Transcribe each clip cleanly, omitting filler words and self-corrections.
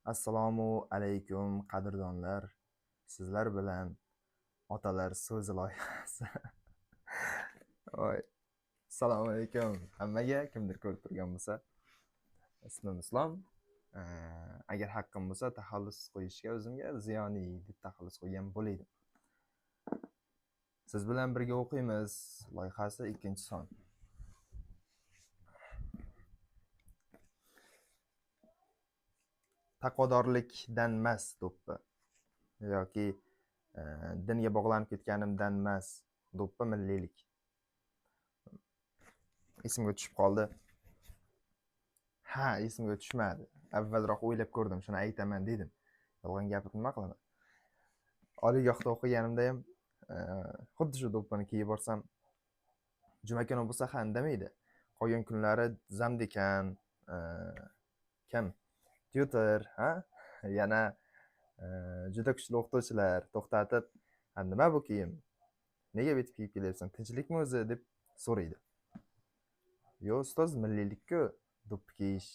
Assalomu alaykum qadrdonlar. Sizlar bilan otalar so'zi loyihasi. Voy. Assalomu alaykum hammaga, kimdir ko'rib turgan bo'lsa. Ismim Islom. Agar haqqim bo'lsa, taxallus qo'yishga o'zimga ziyoniy deb taxallus qo'ygan bo'laydim. Siz bilan birga o'qiymiz loyihasi 2-son. Taqvodorlikdan emas do'ppi yoki dinga bog'lanib ketganimdan emas do'ppi milliylik. Esimga tushib qoldi. Esimga tushmadi. Avvalroq o'ylab ko'rdim, shuni aytaman dedim. Yolg'on gapirib nima qilaman? Oliygohda o'qiganimda ham xuddi shu do'ppini kiyib borsam, juma kuni bo'lsa ham indamaydi. Qolgan kunlari zamdekan, kim? Tutor, yana juda kuchli o'qituvchilar to'xtatib, nima bu kiyim? Nega bitib kiyib kelyapsan? Tinchlikmi o'zi deb so'raydi. Yo, ustoz, milliylik-ku do'ppi kiyish.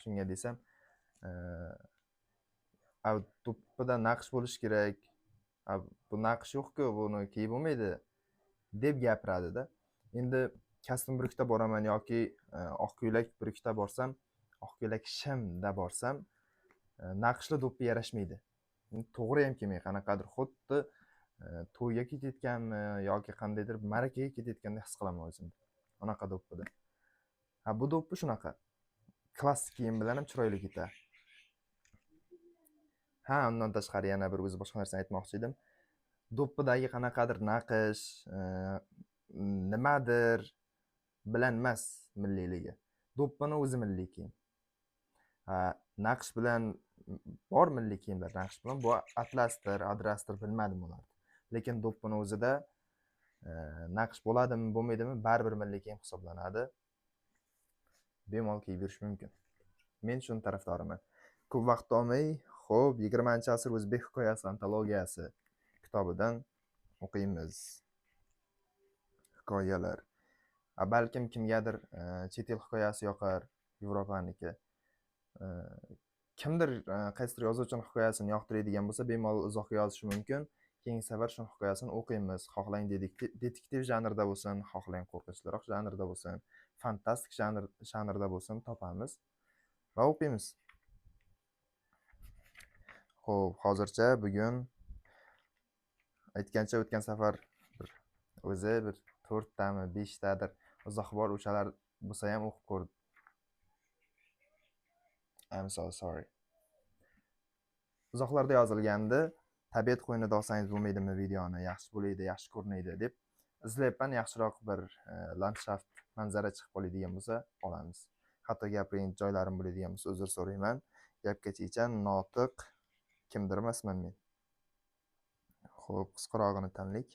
Shunga desam, do'ppida naqsh bo'lish kerak. Bu naqsh yo'q-ku, buni kiyib bo'lmaydi deb gapiradi-da. Endi kostyum brukda boraman yoki oq ko'ylak brukda borsam, oq ko'ylak shimda borsam, naqshli do'ppi yarashmaydi. To'g'ri ham kelmay, qanaqadir xuddi to'yga ketayotganmi yoki qandaydir ma'rakaga ketayotgandek his qilaman o'zimni. Unaqa do'ppida. Bu do'ppi shunaqa. Klassik kiyim bilan ham chiroyli ketadi. Undan tashqari yana bir o'zi boshqa narsani aytmoqchi edim. Do'ppidagi qanaqadir naqsh, nimadir bilan emas milliyligi. Do'ppini o'zi milliy kiyim. Naqsh bilan bor milliy kiyimlar, naqsh bilan bu atlasdir, adrasdir, bilmadim ularni. Lekin do'ppini o'zida naqsh bo'ladimi, bo'lmaydimi, baribir milliy kiyim hisoblanadi. Bemalol kiyib yurish mumkin. Men shuni tarafdoriman. Ko'p vaqt olmay, xo'p, 20-asr o'zbek hikoyasi antologiyasi kitobidan o'qiymiz. Hikoyalar. Balkim kimgadir chet el hikoyasi yoqar, Yevropaniki. Kimdir qaysidir yozuvchining hikoyasini yoqtiradigan bo'lsa, bemalol izohga yozishi mumkin. Keyingi safar shuni hikoyasini o'qiymiz. Xohlang detektiv janrida bo'lsin, xohlang qo'rqinchliroq janrida bo'lsin, fantastik janrda bo'lsin, topamiz va o'qiymiz. Xo'p, hozircha bugun aytgancha o'tgan safar o'zi bir 4 tami, 5 tadir izoh bor, o'shalar bo'lsa ham o'qib ko'rdim. I'm so sorry. Izohlarda yozilgandi, tabiat qo'ynida olsangiz bo'lmaydimi videoni, yaxshi bo'ladi, yaxshi ko'rinadi deb izlayapman. Yaxshiroq bir landshaft, manzara chiqib qoladigan bo'lsa olamiz. Hatto gapiring joylarim bo'ladigan bo'lsa uzr so'rayman. Gapga chechan, notiq kimdir emasman men. Xo'p, qisqarog'ini tanlaylik.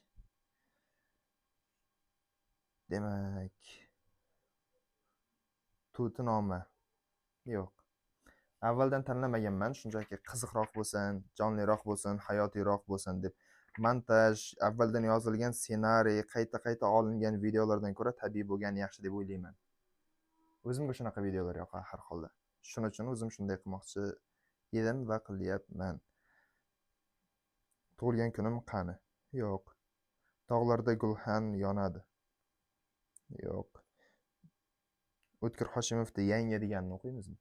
Demak, Tutinoma. Yo'q. Avvaldan tanlamaganman, shunchaki qiziqroq bo'lsin, jonliroq bo'lsin, hayotiyroq bo'lsin deb. Montaj, avvaldan yozilgan ssenariy, qayta olingan videolardan ko'ra tabiiy bo'lgan yaxshi deb o'ylayman. O'zimga shunaqa videolar yoqadi har holda. Shuning uchun o'zim shunday qilmoqchi edim va qilyapman. Tug'ilgan kunim qani? Yo'q. Tog'larda gulxan yonadi. Yo'q. O'tkir Hoshimovda Yanga deganini o'qiymizmi?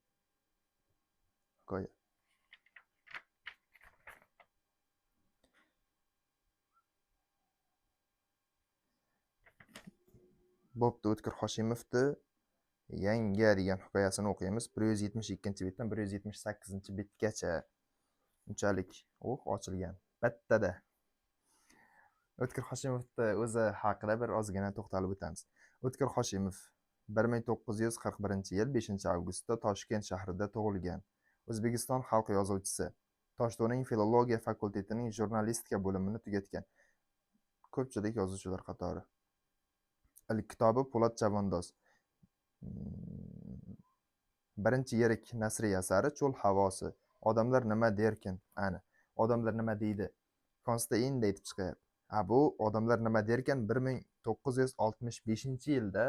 Hikoya. Bo'pti, O'tkir Hoshimovda Yanga degan hikoyasini o'qiymiz. 172-betdan 178-betgacha. Unchalik ochilgan. Bittada. O'tkir Hoshimovda o'zi haqida bir ozgina to'xtalib o'tamiz. O'tkir Hoshimov 1941-yil 5-avgustda Toshkent shahrida tug'ilgan. O'zbekiston xalq yozuvchisi. Toshdo'ning filologiya fakultetining jurnalistika bo'limini tugatgan. Ko'pchilik yozuvchilar qatori. Ilk kitobi Po'lat Chavandoz. Birinchi yirik nasriy asari Cho'l havosi. Odamlar nima derkin? Odamlar nima deydi? Konstainda aytib chiqyapti. Bu odamlar nima derkan 1965-yilda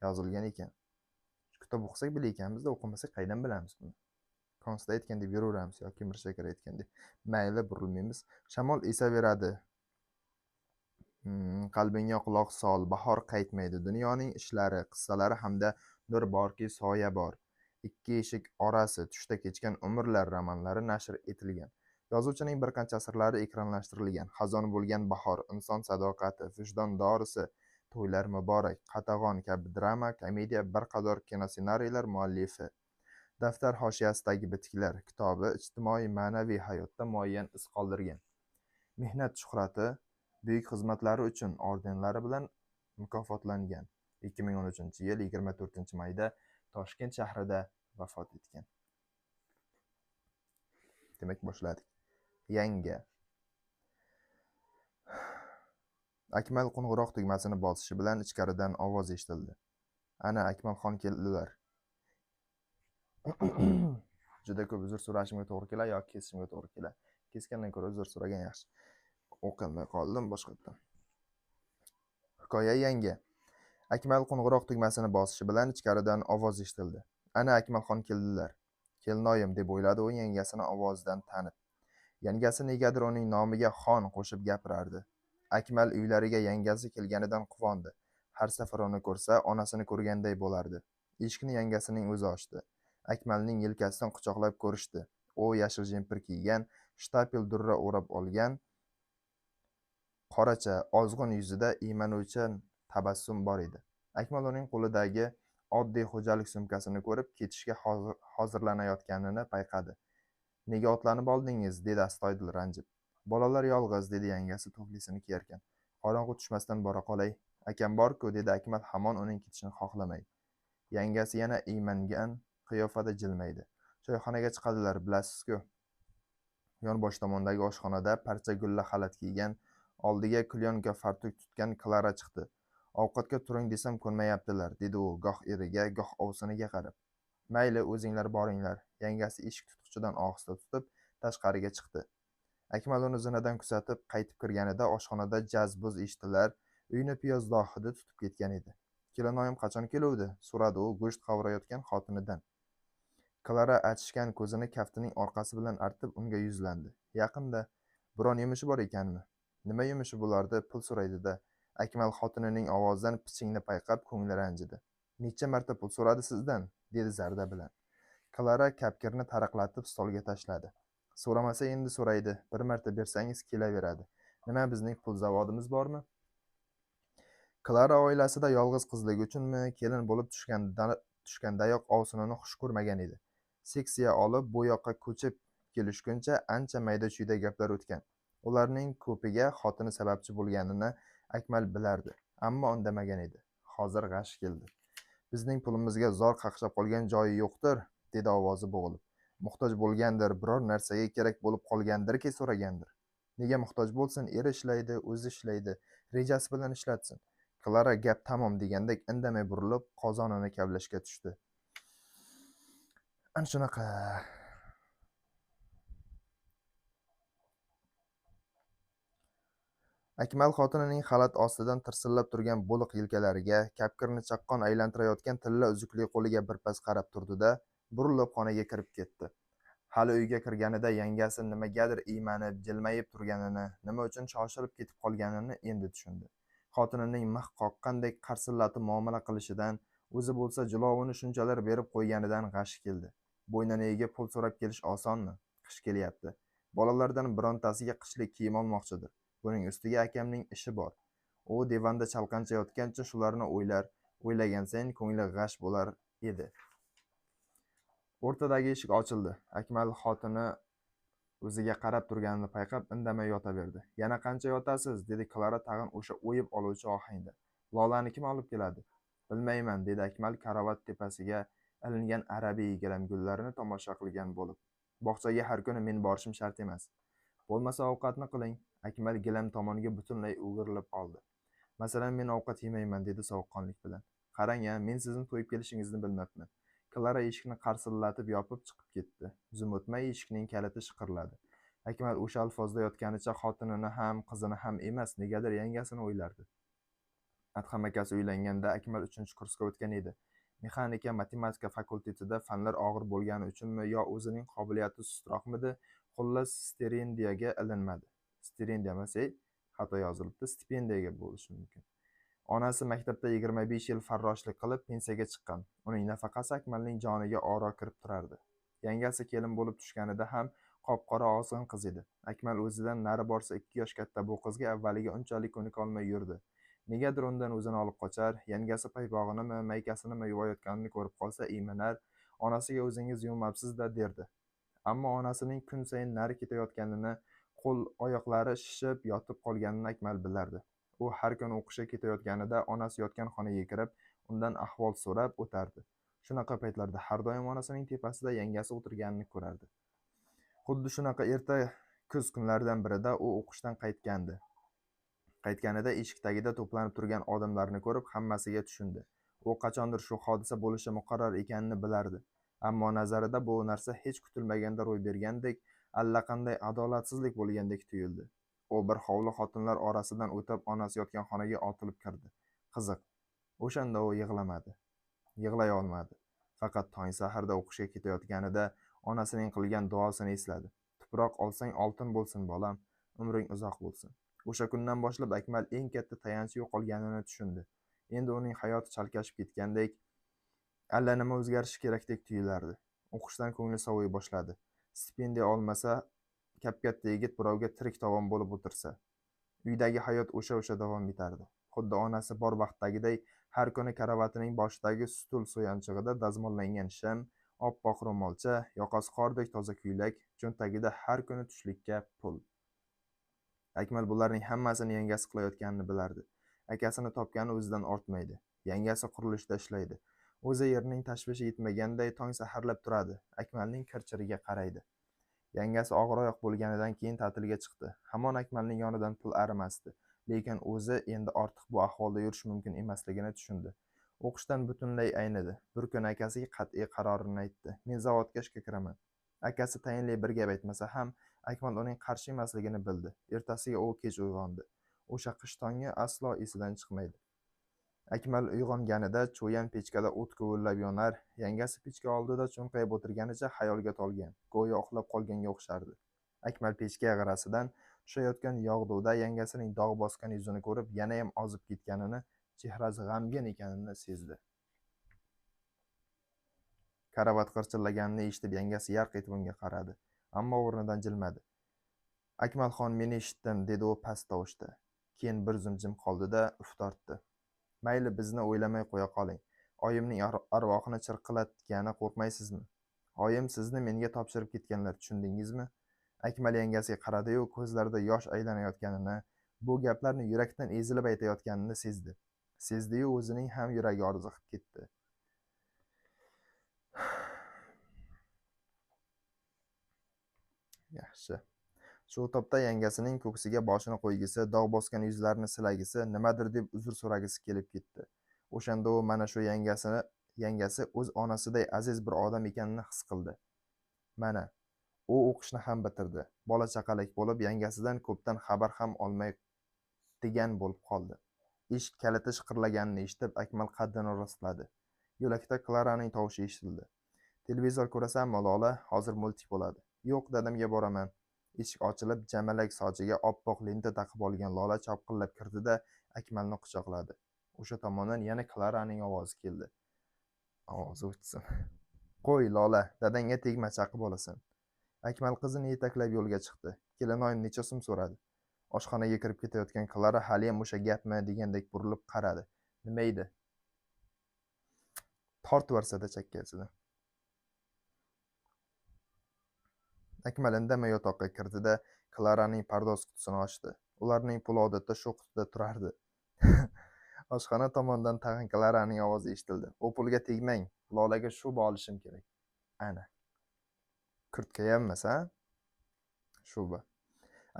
yozilgan ekan. Kitob o'qisak bilaykanmiz-da, o'qimasak qaydan bilamiz buni? konsta aytgan deb yuraveramiz yoki mirshakar aytgandek. Mayli, burilmaymiz. Shamol esaveradi. Qalbingga quloq sol, bahor qaytmaydi. Dunyoning ishlari, qissalari hamda nur borki, soya bor. Ikki eshik orasi, tushda kechgan umrlar romanlari nashr etilgan. Yozuvchining bir qancha asarlari ekranlashtirilgan. Xazon bo'lgan bahor, inson sadoqati, vijdon dorisi, to'ylar muborak, qatag'on kabi drama, komediya, bir qator kinossenariylar muallifi. Daftar hoshiyasidagi bitiklar kitobi ijtimoiy ma'naviy hayotda muayyan iz qoldirgan. Mehnat shuhrati, buyuk xizmatlari uchun ordenlari bilan mukofotlangan. 2013-yil 24-mayda Toshkent shahrida vafot etgan. Demak, boshladik. Yanga. Akmal qo'ng'iroq tugmasini bosishi bilan ichkaridan ovoz eshitildi. Ana, Akmalxon keldilar. Juda ko'p uzr so'rashimga to'g'ri keladi yoki kesishimga to'g'ri keladi. Kesgandan ko'ra uzr so'ragan yaxshi. O'qilmay qoldim boshqatdan. Hikoya yanga. Akmal qo'ng'iroq tugmasini bosishi bilan ichkaridan ovoz eshitildi. Ana, Akmalxon keldilar. Kelinoyim deb o'yladi u yangasini ovozidan tanib. Yangasi negadir uning nomiga xon qo'shib gapirardi. Akmal uylariga yangasi kelganidan quvondi. Har safar uni ko'rsa, onasini ko'rganday bo'lardi. Eshikni yangasining o'zi ochdi. Akmalning yelkasidan quchoqlab ko'rishdi. U yashil jempir kiygan, shtapel durra o'rab olgan, qoracha, ozg'un yuzida iymanuvchan tabassum bor edi. Akmal uning qo'lidagi oddiy xo'jalik sumkasini ko'rib, ketishga hozirlanayotganini payqadi. Nega otlanib oldingiz? Dedi astoydil ranjib. Bolalar yolg'iz, dedi yangasi tuflisini kiyarkan. Qorong'u tushmasdan bora qolay. Akam bor-ku, dedi Akmal hamon uning ketishini xohlamay. Yangasi yana iymangan qiyofada jilmaydi. Choyxonaga chiqadilar, bilasiz-ku. Yonbosh tomondagi oshxonada parcha gulla xalat kiygan, oldiga kulyonka fartuk tutgan Klara chiqdi. Ovqatga turing desam ko'nmayaptilar, dedi u goh eriga, goh ovsiniga qarab. Mayli, o'zinglar boringlar. Yangasi eshik tutqichidan ohista tutib tashqariga chiqdi. Akmal uni zinadan kuzatib qaytib kirganida oshxonada jaz-buz eshitilar, uyni piyozdog' hidi tutib ketgan edi. Kelinoyim qachon keluvdi? So'radi u go'sht qovurayotgan xotinidan. Klara achishgan ko'zini kaftining orqasi bilan artib unga yuzlandi. Yaqinda. Biron yumushi bor ekanmi? Nima yumushi bo'lardi? Pul so'raydi-da. Akmal xotinining ovozidan pichingni payqab ko'ngli ranjidi. Necha marta pul so'radi sizdan? Dedi zarda bilan. Klara kapkirni taraqlatib stolga tashladi. So'ramasa endi so'raydi. Bir marta bersangiz kelaveradi. Nima, bizning pul zavodimiz bormi? Klara oilasida yolg'iz qizligi uchunmi, kelin bo'lib tushgandayoq ovsinini xush ko'rmagan edi. Seksiya olib bu yoqqa ko'chib kelishguncha ancha mayda-chuyda gaplar o'tgan. Ularning ko'piga xotini sababchi bo'lganini Akmal bilardi, ammo indamagan edi. Hozir g'ashi keldi. Bizning pulimizga zor qaqshab qolgan joyi yo'qdir, dedi ovozi bo'g'ilib. Muhtoj bo'lgandir, biror narsaga kerak bo'lib qolgandirki so'ragandir. Nega muhtoj bo'lsin? Eri ishlaydi, o'zi ishlaydi, rejasi bilan ishlatsin. Klara gap tamom degandek indamay burilib, qozonini kavlashga tushdi. Ana shunaqa. Akmal xotinining xalat ostidan tirsillab turgan bo'liq yelkalariga, kapkirni chaqqon aylantirayotgan tilla uzukli qo'liga birpas qarab turdi-da, burilib xonaga kirib ketdi. Hali uyga kirganida yangasi nimagadir iymanib, jilmayib turganini, nima uchun shoshilib ketib qolganini endi tushundi. Xotinining mix qoqqandek qarsillatib muomala qilishidan, o'zi bo'lsa jilovini shunchalar berib qo'yganidan g'ashi keldi. Bo'ynini egib pul so'rab kelish osonmi? Qish kelyapti. Bolalardan birontasiga qishlik kiyim olmoqchidir. Buning ustiga akamning ishi bor. U divanda chalqancha yotgancha shularni o'ylagan sayin ko'ngli g'ash bo'lar edi. O'rtadagi eshik ochildi. Akmal xotini o'ziga qarab turganini payqab indamay yotaverdi. Yana qancha yotasiz? Dedi Klara tag'in o'sha o'yib oluvchi ohangda. Lolani kim olib keladi? Bilmayman, dedi Akmal karavot tepasiga ilingan arabiy gilam gullarini tomosha qilgan bo'lib. Bog'chaga har kuni men borishim shart emas. Bo'lmasa ovqatni qiling. Akmal gilam tomoniga butunlay o'girilib oldi. Masalan, men ovqat yemayman, dedi sovuqqonlik bilan. Qarang-a, men sizning to'yib kelishingizni bilmabman. Klara eshikni qarsillatib yopib chiqib ketdi. Zum o'tmay eshikning kaliti shiqirladi. Akmal o'sha alfozda yotganicha xotinini ham, qizini ham emas, negadir yangasini o'ylardi. Adham akasi uylanganda Akmal 3-kursga o'tgan edi. Mexanika, matematika fakultetida fanlar og'ir bo'lgani uchunmi yo o'zining qobiliyati sustroqmidi, xullas stipendiyaga ilinmadi. Stipendiya emas, xato yozilibdi, stipendiyaga bo'lishi mumkin. Onasi maktabda 25 yil farroshlik qilib pensiyaga chiqqan. Uning nafaqasi Akmalning joniga oro kirib turardi. Yangasi kelin bo'lib tushganida ham qop-qora ozg'in qiz edi. Akmal o'zidan nari borsa 2 yosh katta bu qizga avvaliga unchalik ko'nikolmay yurdi. Negadir undan o'zini olib qochar, yangasi paypog'inimi, maykasinimi yuvayotganini ko'rib qolsa iymanar, onasiga o'zingiz yuvmabsiz-da derdi. Ammo onasining kun sayin nari ketayotganini, qo'l-oyoqlari shishib yotib qolganini Akmal bilardi. U har kuni o'qishga ketayotganida onasi yotgan xonaga kirib, undan ahvol so'rab o'tardi. Shunaqa paytlarda har doim onasining tepasida yangasi o'tirganini ko'rardi. Xuddi shunaqa erta kuz kunlaridan birida u o'qishdan qaytgandi. Qaytganida eshik tagida to'planib turgan odamlarni ko'rib hammasiga tushundi. U qachondir shu hodisa bo'lishi muqarrar ekanini bilardi. Ammo nazarida bu narsa hech kutilmaganda ro'y bergandek, allaqanday adolatsizlik bo'lgandek tuyuldi. U bir hovli xotinlar orasidan o'tib onasi yotgan xonaga otilib kirdi. Qiziq, o'shanda u yig'lamadi. Yig'lay olmadi. Faqat tong saharda o'qishga ketayotganida onasining qilgan duosini esladi. Tuproq olsang oltin bo'lsin bolam, umring uzoq bo'lsin. O'sha kundan boshlab Akmal eng katta tayanchi yo'qolganini tushundi. Endi uning hayoti chalkashib ketgandek, allanima o'zgarishi kerakdek tuyulardi. O'qishdan ko'ngli soviy boshladi. Stipendiya olmasa, kap-katta yigit birovga tirik tovon bo'lib o'tirsa, uydagi hayot o'sha davom etardi. Xuddi onasi bor vaqtdagiday har kuni karavatining boshidagi stul so'yanchig'ida dazmollangan shim, oppoq ro'molcha, yoqasi qordek toza ko'ylak, cho'ntagida har kuni tushlikka pul. Akmal bularning hammasini yangasi qilayotganini bilardi. Akasini topgani o'zidan ortmaydi. Yangasi qurilishda ishlaydi. O'zi yerning tashvishi yetmaganday tong saharlab turadi. Akmalning kirchiriga qaraydi. Yangasi og'ir oyoq bo'lganidan keyin ta'tilga chiqdi. Hamon Akmalning yonidan pul arimasdi. Lekin o'zi endi ortiq bu ahvolda yurish mumkin emasligini tushundi. O'qishdan butunlay aynidi. Bir kun akasiga qat'iy qarorini aytdi. Men zavodga ishga kiraman. Akasi tayinli bir gap aytmasa ham, Akmal uning qarshi emasligini bildi. Ertasiga u kech uyg'ondi. O'sha qish tongi aslo esidan chiqmaydi. Akmal uyg'onganida cho'yan pechkada o't ko'vullab yonar, yangasi pechka oldida cho'nqayib o'tirganicha xayolga tolgan, go'yo uxlab qolganga o'xshardi. Akmal pechka g'arasidan tushayotgan yog'duda yangasining dog' bosgan yuzini ko'rib, yana ham ozib ketganini, chehrasi g'amgin ekanini sezdi. Karavat qirchillaganini eshitib yangasi yarq etib unga qaradi, ammo o'rnidan jilmadi. Akmalxon, meni eshitdim, dedi u past tovushda. Keyin bir zum jim qoldi-da, uf tortdi. Mayli, bizni o'ylamay qo'ya qoling. Oyimning arvohini chirqilatgani qo'rqmaysizmi? Oyim sizni menga topshirib ketganlar, tushundingizmi? Akmal yangasiga qaradi-yu, ko'zlarida yosh aylanayotganini, bu gaplarni yurakdan ezilib aytayotganini sezdi. Sezdi-yu, o'zining ham yuragi orziqib ketdi. Yaxshi. Shu topda yangasining ko'ksiga boshini qo'ygisi, dog' bosgan yuzlarini silagisi, nimadir deb uzr so'ragisi kelib ketdi. O'shanda u mana shu yangasi o'z onasiday aziz bir odam ekanini his qildi. Mana, u o'qishni ham bitirdi. Bola chaqalak bo'lib, yangasidan ko'pdan xabar ham olmay degan bo'lib qoldi. Eshik kaliti shiqirlaganini eshitib, Akmal qaddini rostladi. Yo'lakda Klaraning tovushi eshitildi. Televizor ko'rasanmi, Lola? Hozir multik bo'ladi. Yo'q, dadamga boraman. Eshik ochilib, jamalak sochiga oppoq lenta taqib olgan Lola chopqillab kirdi-da, Akmalni quchoqladi. O'sha tomondan yana Klaraning ovozi keldi. Ovozi o'chsin. Qo'y, Lola, dadangga tegma, chaqib olasan. Akmal qizini yetaklab yo'lga chiqdi. Kelinoyim necha so'm so'radi. Oshxonaga kirib ketayotgan Klara haliyam o'sha gapmi degandek burilib qaradi. Nima edi? Tortib yuborsada chakkasidan. Akmal indamay yotoqqa kirdi-da, Klaraning pardoz qutisini ochdi. Ularning puli odatda shu qutida turardi. Oshxona tomondan tag'in Klaraning ovozi eshitildi. "O pulga tegmang, Lolaga shu olishim kerak." Ana. Kurtkayammas, ha? Shuba.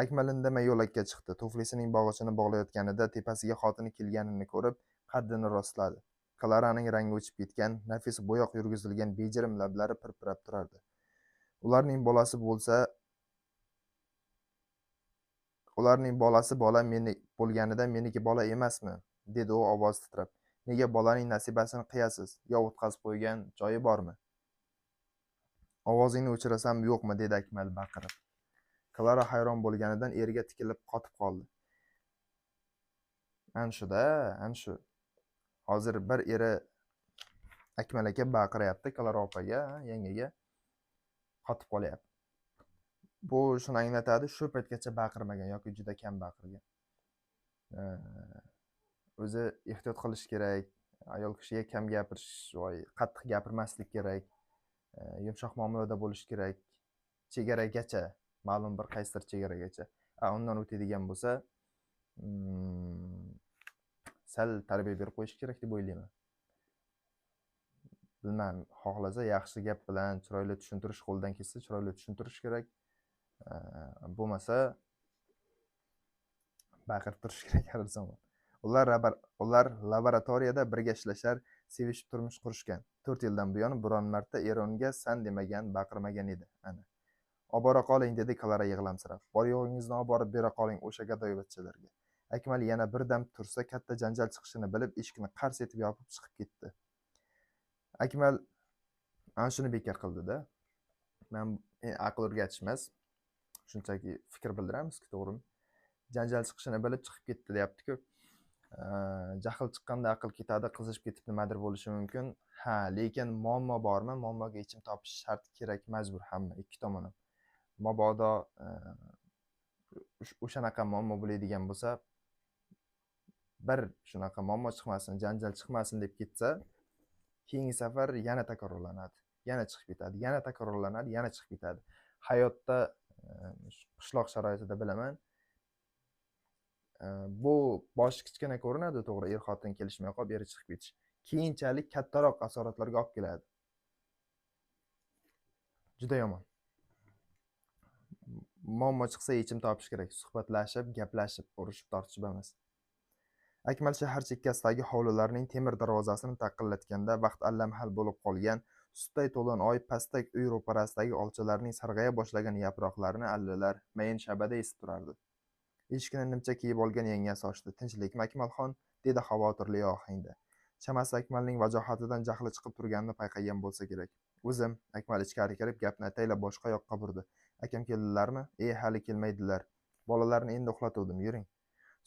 Akmal indamay yo'lakka chiqdi. Tuflisining bog'ichini bog'layotganida tepasiga xotini kelganini ko'rib, qaddini rostladi. Klaraning rangi o'chib ketgan, nafis bo'yoq yurgizilgan bejirim lablari pirpirab turardi. Ularning bolasi bola meni bo'lganida meniki bola emasmi? Dedi u ovoz titrab. Nega bolaning nasibasini qiyasiz? Yo o'tkazib qo'ygan joyi bormi? Ovozingni o'chirasam yo'qmi? Dedi Akmal baqirib. Klara hayron bo'lganidan eriga tikilib qotib qoldi. Ana shu. Hozir bir eri Akmal aka baqiryapti, Klara opaga, yangaga qotib qolyapti. Bu shuni anglatadi, shu paytgacha baqirmagan yoki juda kam baqirgan. O'zi ehtiyot qilish kerak, ayol kishiga kam gapirish, qattiq gapirmaslik kerak, yumshoq muomalada bo'lish kerak, chegaragacha, ma'lum bir qaysidir chegaragacha. Undan o'tadigan bo'lsa, sal tarbiya berib qo'yish kerak deb o'ylayman. Bilmam, xohlasa yaxshi gap bilan chiroyli tushuntirish, qo'ldan kelsa chiroyli tushuntirish kerak. Bo'lmasa baqirib turish kerak har zamon. Ular laboratoriyada birga ishlashar, sevishib turmush qurishgan. 4 yildan buyon biron marta eri unga san demagan, baqirmagan edi. Ana. Obora qoling, dedi Klara yig'lamsirab. Bor yo'g'ingizni olib borib bera qoling o'sha gadoyvachchalarga. Akmal yana birdam tursa, katta janjal chiqishini bilib, eshikni qars etib yopib chiqib ketdi. Akmal ana shuni bekor qildi-da. Men aql o'rgatish emas, shunchaki fikr bildiramiz-ku, to'g'rimi? Janjal chiqishini bilib chiqib ketdi, deyapti-ku. Jahl chiqqanda aql ketadi, qizishib ketib nimadir bo'lishi mumkin. Lekin muammo bormi? Muammoga yechim topish shart, kerak, majbur hamma, ikki tomon ham. Mabodo o'shanaqa muammo bo'ladigan bo'lsa, bir shunaqa muammo chiqmasin, janjal chiqmasin deb ketsa, keyingi safar yana takrorlanadi, yana chiqib ketadi, yana takrorlanadi, yana chiqib ketadi. Hayotda qishloq sharoitida bilaman, bu boshi kichkina ko'rinadi, to'g'ri, er xotin kelishmay qolib, eri chiqib ketish. Keyinchalik kattaroq asoratlarga olib keladi. Juda yomon. Muammo chiqsa yechim topish kerak, suhbatlashib, gaplashib, urushib tortishib emas. Akmal shahar chekkasidagi hovlilarning temir darvozasini taqillatganda vaqt allamahal bo'lib qolgan, sutday to'lin oy pastak uy ro'parasidagi olchalarning sarg'aya boshlagan yaproqlarini allalar, mayin shabada esib turardi. Eshikni nimcha kiyib olgan yangasi ochdi. Tinchlikmi, Akmalxon? Dedi xavotirli ohangda. Chamasi Akmalning vajohatidan jahli chiqib turganini payqagan bo'lsa kerak. O'zim, Akmal ichkari kirib gapni ataylab boshqa yoqqa burdi. Akam keldilarmi? Hali kelmaydilar. Bolalarni endi uxlatuvdim, yuring.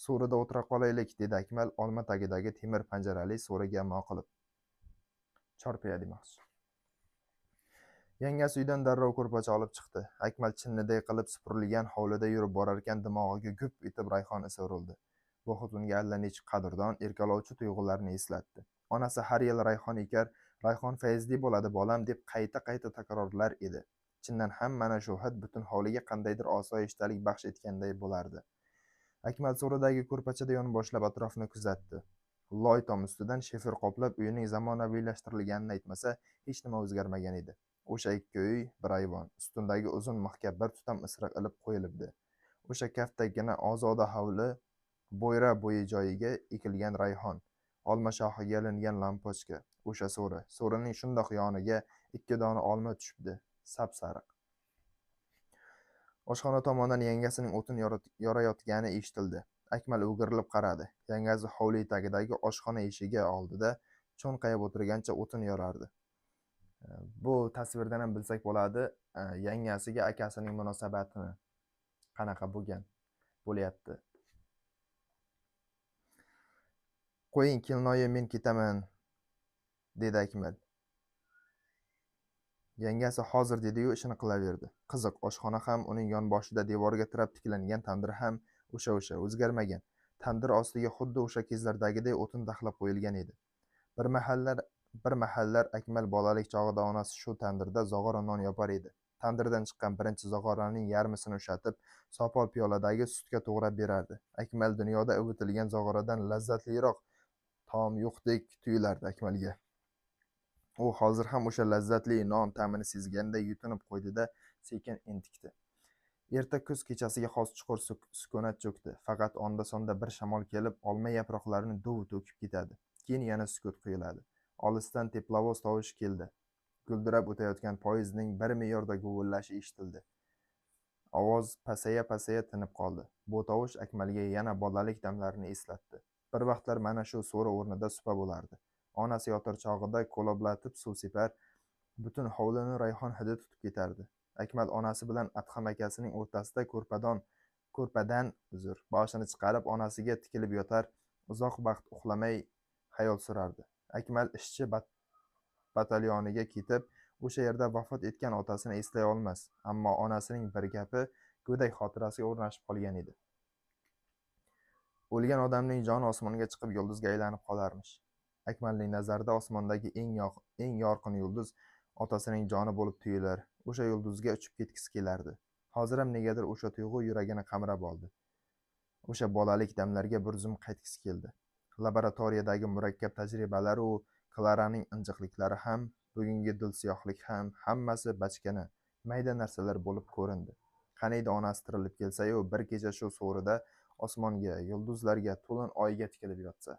So'rida o'tira qolaylik, dedi Akmal olma tagidagi temir panjarali so'riga imo qilib. Chorpiya demoqchi. Yangasi uydan darrov ko'rpacha olib chiqdi. Akmal chinniday qilib supurilgan hovlida yurib borarkan, dimog'iga gup etib rayhon isi urildi. Bu xotinga allanechuk qadrdon, erkalovchi tuyg'ularni eslatdi. Onasi har yil rayhon ekar, rayhon fayzli bo'ladi bolam, deb qayta-qayta takrorlar edi. Chindan ham mana shu hid butun hovliga qandaydir osoyishtalik baxsh etganday bo'lardi. Akmal so'ridagi ko'rpachada yonboshlab atrofni kuzatdi. Loy tom ustidan shefer qoplab uyining zamonaviylashtirilganini aytmasa, hech nima o'zgarmagan edi. O'sha ikki uy, bir ayvon, ustundagi uzun mixga bir tutam isiriq ilib qo'yilibdi. O'sha kaftagina ozoda hovli, bo'yra bo'yi joyiga ekilgan rayhon, olma shoxiga ilingan lampochka, o'sha so'ri, so'rining shundoq yoniga 2 dona olma tushibdi, sap-sariq. Oshxona tomondan yangasining o'tin yorayotgani eshitildi. Akmal o'girilib qaradi. Yangasi hovli tagidagi oshxona eshigi oldida cho'nqayib o'tirgancha o'tin yorardi. Bu tasvirdan ham bilsak bo'ladi, yangasiga akasining munosabatini qanaqa bo'lyapti. Qo'ying, kelinoyi, men ketaman, dedi Akmal. Yangasi hozir dedi-yu, ishini qilaverdi. Qiziq, oshxona ham, uning yonboshida devorga tirab tiklangan tandir ham o'sha o'zgarmagan. Tandir ostiga xuddi o'sha kezlardagiday o'tin taxlab qo'yilgan edi. Bir mahallar Akmal bolalik chog'ida onasi shu tandirda zog'ora non yopar edi. Tandirdan chiqqan birinchi zog'oraning yarmisini ushatib, sopol piyoladagi sutga to'g'rab berardi. Akmal dunyoda uvitilgan zog'oradan lazzatliroq taom yo'qdek tuyulardi Akmalga. U hozir ham o'sha lazzatli non ta'mini sezganday yutinib qo'ydi-da, sekin entikdi. Erta kuz kechasiga xos chuqur sukunat cho'kdi. Faqat onda-sonda bir shamol kelib, olma yaproqlarini duv to'kib ketadi. Keyin yana sukut quyiladi. Olisdan teplovoz tovush keldi. Guldirab o'tayotgan poyezdning bir me'yorda guvillashi eshitildi. Ovoz pasaya-pasaya tinib qoldi. Bu tovush Akmalga yana bolalik damlarini eslatdi. Bir vaqtlar mana shu so'ri o'rnida supa bo'lardi. Onasi yotir chog'ida ko'loblatib suv separ, butun hovlini rayhon hidi tutib ketardi. Akmal onasi bilan Adham akasining o'rtasida ko'rpadan boshini chiqarib onasiga tikilib yotar, uzoq vaqt uxlamay xayol surardi. Akmal ishchi batalyoniga ketib, o'sha yerda vafot etgan otasini eslay olmas, ammo onasining bir gapi go'dak xotirasiga o'rnashib qolgan edi. O'lgan odamning joni osmonga chiqib yulduzga aylanib qolarmish. Akmalning nazarida osmondagi eng yorqin yulduz otasining joni bo'lib tuyular. O'sha yulduzga uchib ketgisi kelardi. Hozir ham negadir o'sha tuyg'u yuragini qamrab oldi. O'sha bolalik damlarga bir zum qaytgisi keldi. Laboratoriyadagi murakkab tajribalar u Klaraning injiqliklari ham, bugungi dulsiyohlik ham, hammasi bachkana, mayda narsalar bo'lib ko'rindi. Qaniydi onasi tirilib kelsa-yu, bir kecha shu so'rida osmonga, yulduzlarga, to'lin oyga tikilib yotsa.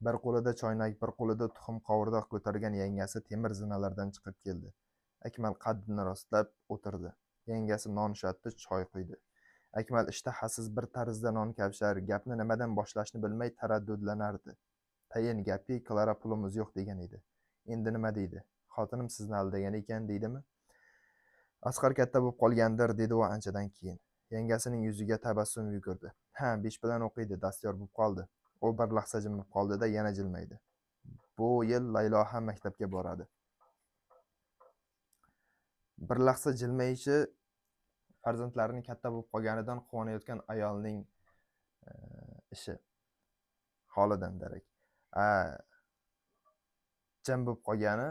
Bir qo'lida choynak, bir qo'lida tuxum qovurdoq ko'targan yangasi temir zinalardan chiqib keldi. Akmal qaddini rostlab o'tirdi. Yangasi non shatdi, choy quydi. Akmal ishtahasiz bir tarzda non kavshar, gapni nimadan boshlashni bilmay taraddudlanardi. Tayin gapi Klara pulimiz yo'q degan edi. Endi nima deydi? Xotinim sizni aldagan ekan deydimi? Asqar katta bo'lib qolgandir, dedi u anchadan keyin. Yangasining yuziga tabassum yugurdi. Ha, 5 bilan o'qiydi, dastyor bo'lib qoldi. U bir lahza jimib qoldi-da, yana jilmaydi. Bu yil Laylo ham maktabga boradi. Bir lahza jilmayishi farzandlarining katta bo'lib qolganidan quvonayotgan ayolning ishi. Holidan darak. Jim bo'lib qolgani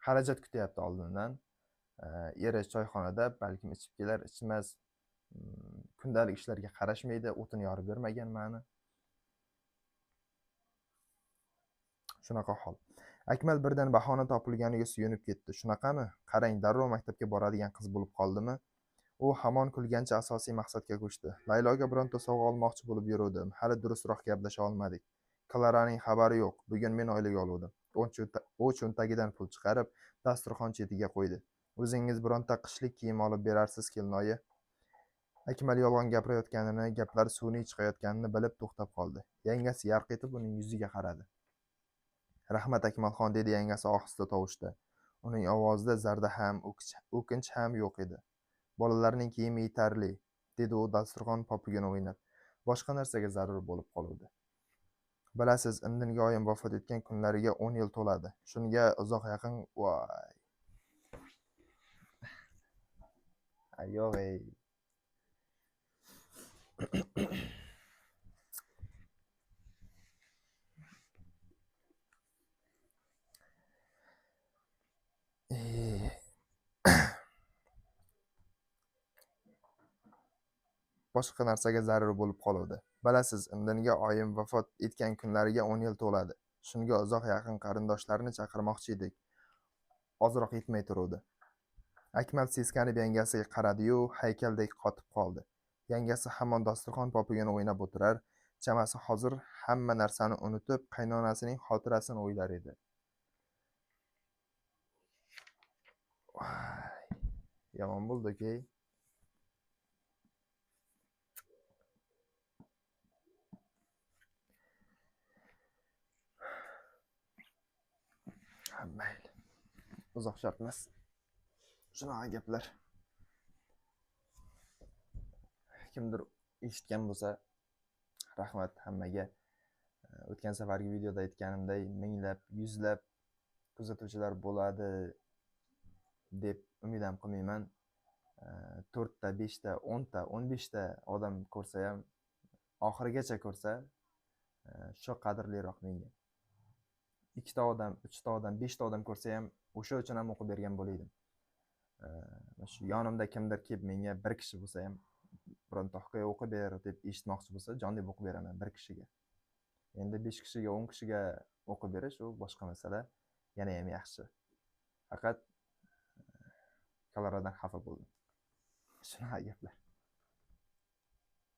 xarajat kutyapti oldindan. Eri choyxonada balkim ichib kelar, ichmas, kundalik ishlarga qarashmaydi, o'tini yorib bermagan ma'ni. Shunaqa hol. Akmal birdan bahona topilganiga suyunib ketdi. Shunaqami? Qarang, darrov maktabga boradigan qiz bo'lib qoldimi? U hamon kulgancha asosiy maqsadga ko'chdi. Layloga bironta sovg'a olmoqchi bo'lib yuruvdim. Hali durustroq gaplasha olmadik. Klaraning xabari yo'q. Bugun men oilaga oluvdim. U cho'ntagidan pul chiqarib, dasturxon chetiga qo'ydi. O'zingiz bironta qishlik kiyim olib berarsiz, kelinoyi. Akmal yolg'on gapirayotganini, gaplar suniy chiqayotganini bilib to'xtab qoldi. Yangasi yarq etib uning yuziga qaradi. Rahmat Akmalxon, dedi yangasi ohista tovushda. Uning ovozida zarda ham, o'kinch ham yo'q edi. Bolalarning kiyimi yetarli, dedi u dasturxon popugini o'ynab. Boshqa narsaga zarur bo'lib qoluvdi. Bilasiz, indingi oyim vafot etgan kunlariga 10 yil to'ladi. Shunga uzoq yaqin, voy. Yo'q ey. Boshqa narsaga zarur bo'lib qoluvdi. Bilasiz, indinga oyim vafot etgan kunlariga 10 yil to'ladi. Shunga uzoq yaqin qarindoshlarni chaqirmoqchi edik. Ozroq yetmay turuvdi. Akmal seskanib yangasiga qaradi-yu, haykaldek qotib qoldi. Yangasi hamon dasturxon popugini o'ynab o'tirar, chamasi hozir hamma narsani unutib, qaynonasining xotirasini o'ylar edi. Yomon bo'ldi-ki. Mayli. Uzoq shartmas. Shunaqa gaplar. Kimdir eshitgan bo'lsa, rahmat hammaga. O'tgan safargi videoda aytganimday, minglab, yuzlab kuzatuvchilar bo'ladi deb umid ham qilmayman. 4 ta, 5 ta, 10 ta, 15 ta odam ko'rsa ham, oxirigacha ko'rsa, shu qadrliroq menga. 2 ta odam, 3 ta odam, 5 ta odam ko'rsa ham, o'sha uchun ham o'qib bergan bo'laydim. Shu yonimda kimdir kelib menga bir kishi bo'lsa ham, bironta hikoya o'qib ber deb eshitmoqchi bo'lsa, jon deb o'qib beraman bir kishiga. Endi 5 kishiga, 10 kishiga o'qib berish u boshqa masala, yana ham yaxshi. Faqat Klaradan xafa bo'ldim. Shunaqa gaplar.